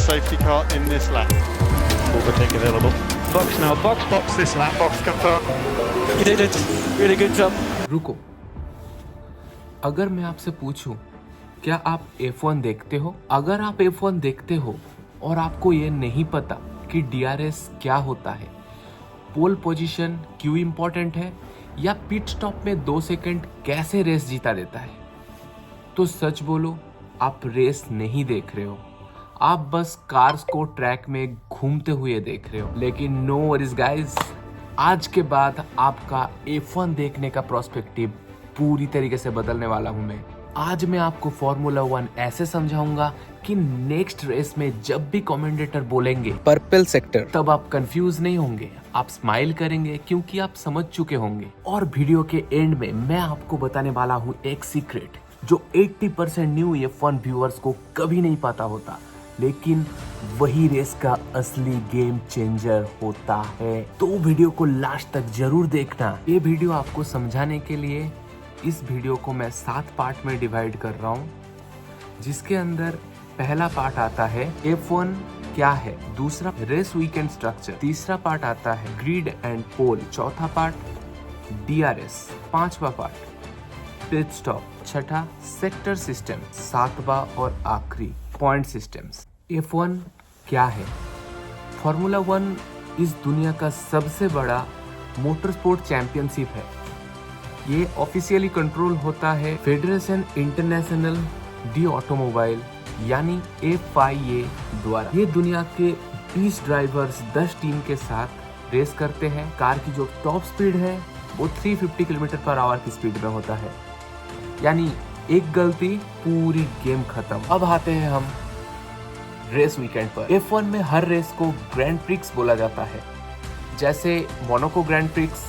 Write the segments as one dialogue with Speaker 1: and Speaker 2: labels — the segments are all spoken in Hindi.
Speaker 1: safety car in this lap.
Speaker 2: Overtake available. Box now, box this lap.
Speaker 1: Box confirmed.
Speaker 3: You did it. Really good job.
Speaker 4: रुको, अगर मैं आपसे पूछूं क्या आप F1 देखते हो? अगर आप F1 देखते हो और आपको ये नहीं पता कि DRS क्या होता है, पोल पोजीशन क्यों इम्पोर्टेंट है या पिट स्टॉप में 2 सेकंड कैसे रेस जीता देता है, तो सच बोलो आप रेस नहीं देख रहे हो, आप बस कार्स को ट्रैक में घूमते हुए देख रहे हो। लेकिन नो वरीज गाइस, आज के बाद आपका F1 देखने का प्रोस्पेक्टिव पूरी तरीके से बदलने वाला हूं मैं। आज मैं आपको फॉर्मूला 1 ऐसे समझाऊंगा कि नेक्स्ट रेस में जब भी कमेंटेटर बोलेंगे पर्पल सेक्टर, तब आप कंफ्यूज नहीं होंगे, आप स्माइल करेंगे क्योंकि आप समझ चुके होंगे। और वीडियो के एंड में मैं आपको बताने वाला हूं एक सीक्रेट जो 80% न्यू F1 व्यूअर्स को कभी नहीं पता होता, लेकिन वही रेस का असली गेम चेंजर होता है। तो वीडियो को लास्ट तक जरूर देखना। ये वीडियो आपको समझाने के लिए इस वीडियो को मैं 7 पार्ट में डिवाइड कर रहा हूँ, जिसके अंदर पहला पार्ट आता है F1 क्या है, दूसरा रेस वीकेंड स्ट्रक्चर, तीसरा पार्ट आता है ग्रिड एंड पोल, चौथा पार्ट DRS, पांचवा पार्ट पिट स्टॉप, छठा सेक्टर सिस्टम, सातवां और आखिरी पॉइंट सिस्टम्स। F1 क्या है? फॉर्मूला 1 इस दुनिया का सबसे बड़ा मोटर स्पोर्ट चैंपियनशिप है। ये ऑफिशियली कंट्रोल होता है फेडरेशन इंटरनेशनल डी ऑटोमोबाइल यानी FIA द्वारा। ये दुनिया के 20 ड्राइवर्स 10 टीम के साथ रेस करते हैं। कार की जो टॉप स्पीड है वो 350 km/h की स्पीड में होता है, यानी एक गलती पूरी गेम खत्म। अब आते हैं हम रेस वीकेंड पर। F1 में हर रेस को ग्रैंड प्रिक्स बोला जाता है, जैसे Monaco grand prix,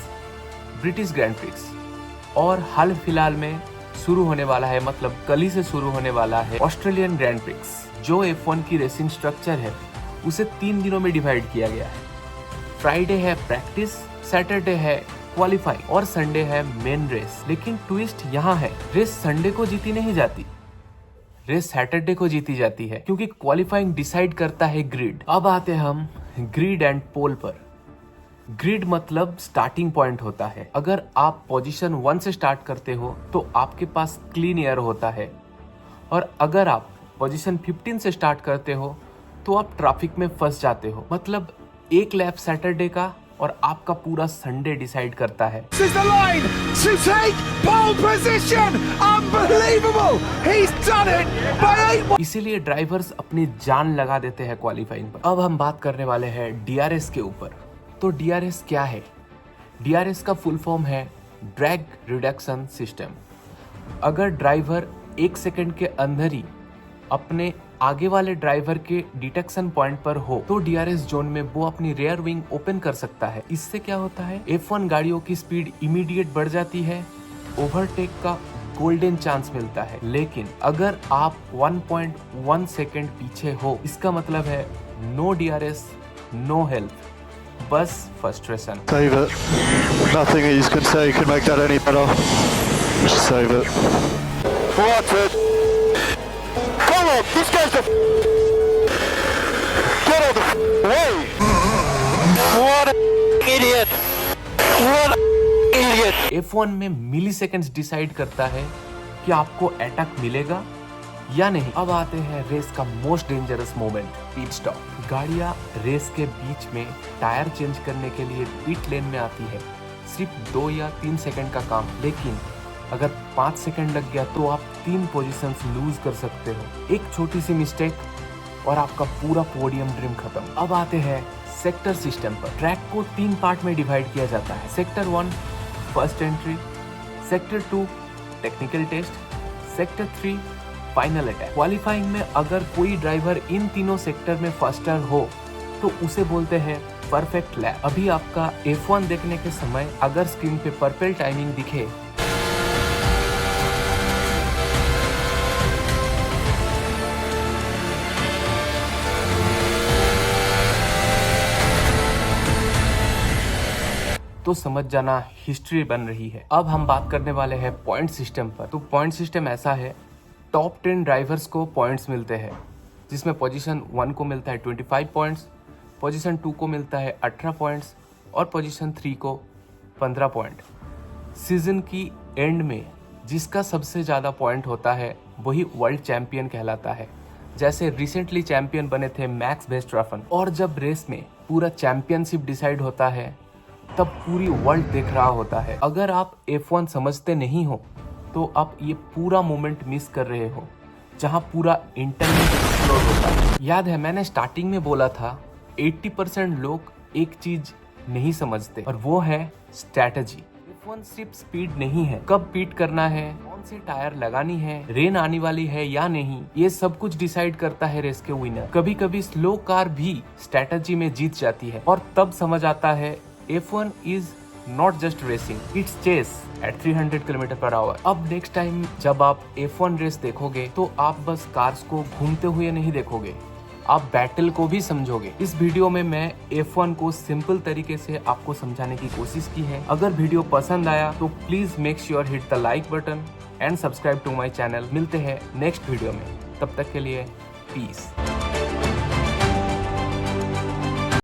Speaker 4: British grand prix, और हाल फिलहाल में शुरू होने वाला है, मतलब कल ही से शुरू होने वाला है ऑस्ट्रेलियन ग्रैंड प्रिक्स। जो F1 की रेसिंग स्ट्रक्चर है उसे 3 दिनों में डिवाइड किया गया है। फ्राइडे है प्रैक्टिस, सैटरडे है क्वालिफाइंग और संडे है मेन रेस। लेकिन ट्विस्ट यहाँ है, रेस संडे को जीती नहीं जाती, रेस सैटरडे को जीती जाती है, क्योंकि क्वालिफाइंग डिसाइड करता है ग्रिड। अब आते हैं हम ग्रिड एंड पोल पर। ग्रिड मतलब स्टार्टिंग पॉइंट होता है। अगर आप पोजीशन 1 से स्टार्ट करते हो तो आपके पास क्लीन एयर होता है, और अगर आप पोजीशन 15 से स्टार्ट करते हो तो आप ट्रैफिक में फंस जाते हो। मतलब एक लैप सैटरडे का और आपका पूरा संडे डिसाइड करता है। इसीलिए ड्राइवर्स अपनी जान लगा देते हैं क्वालिफाइंग पर। अब हम बात करने वाले हैं DRS के ऊपर। तो DRS क्या है? DRS का फुल फॉर्म है ड्रैग रिडक्शन सिस्टम। अगर ड्राइवर 1 सेकंड के अंदर ही अपने आगे वाले ड्राइवर के डिटेक्शन पॉइंट पर हो तो DRS जोन में वो अपनी रेयर विंग ओपन कर सकता है। इससे क्या होता है, F1 गाड़ियों की स्पीड इमीडिएट बढ़ जाती है, ओवरटेक का गोल्डन चांस मिलता है। लेकिन अगर आप 1.1 सेकंड पीछे हो, इसका मतलब है नो DRS, नो हेल्प, बस frustration.
Speaker 1: Save it. Nothing that you can say can make that any better. Just save it. Watford. Come on, this guy's the get out the way. What an idiot. What an idiot.
Speaker 4: F1 में मिली सेकेंड्स डिसाइड करता है कि आपको अटैक मिलेगा या नहीं। अब आते हैं रेस का most dangerous moment, pit stop. गाड़ियां रेस के बीच में टायर चेंज करने के लिए पिट लेन में आती है, सिर्फ 2 या 3 सेकंड का काम। लेकिन अगर 5 सेकंड लग गया तो आप 3 पोजीशंस लूज कर सकते हो। एक छोटी सी मिस्टेक और आपका पूरा पोडियम ड्रीम खत्म। अब आते हैं सेक्टर सिस्टम पर। ट्रैक को 3 पार्ट में डिवाइड किया जाता है। Sector 1 first entry, sector 2 technical test, sector 3 final attack. Qualifying में अगर कोई ड्राइवर इन तीनों सेक्टर में फर्स्टर हो तो उसे बोलते हैं परफेक्ट लैप। अभी आपका F1 देखने के समय अगर स्क्रीन पे पर्पल टाइमिंग दिखे तो समझ जाना हिस्ट्री बन रही है। अब हम बात करने वाले हैं पॉइंट सिस्टम पर। तो पॉइंट सिस्टम ऐसा है, टॉप 10 ड्राइवर्स को पॉइंट्स मिलते हैं जिसमें पोजीशन 1 को मिलता है 25 पॉइंट्स, पोजीशन 2 को मिलता है 18 पॉइंट्स और पोजीशन 3 को 15 पॉइंट। सीजन की एंड में जिसका सबसे ज़्यादा पॉइंट होता है वही वर्ल्ड चैंपियन कहलाता है। जैसे रिसेंटली चैंपियन बने थे मैक्स वर्स्टैफन, और जब रेस में पूरा चैंपियनशिप डिसाइड होता है तब पूरी वर्ल्ड देख रहा होता है। अगर आप F1 समझते नहीं हो तो आप ये पूरा मोमेंट मिस कर रहे हो जहां पूरा इंटरनेट एक्सप्लोर होता है। याद है मैंने स्टार्टिंग में बोला था 80% लोग एक चीज नहीं समझते और वो है स्ट्रैटेजी। F1 सिर्फ स्पीड नहीं है, कब पीट करना है, कौन सी टायर लगानी है, रेन आने वाली है या नहीं, ये सब कुछ डिसाइड करता है रेस के विनर। कभी कभी स्लो कार भी स्ट्रैटेजी में जीत जाती है और तब समझ आता है F1 is not just racing, it's chase at 300 km/h। अब नेक्स्ट टाइम जब आप F1 रेस देखोगे तो आप बस कार्स को घूमते हुए नहीं देखोगे, आप बैटल को भी समझोगे। इस वीडियो में मैं F1 को सिंपल तरीके से आपको समझाने की कोशिश की है। अगर वीडियो पसंद आया तो please make sure hit the like button and subscribe to my channel. मिलते हैं नेक्स्ट वीडियो में, तब तक के लिए पीस।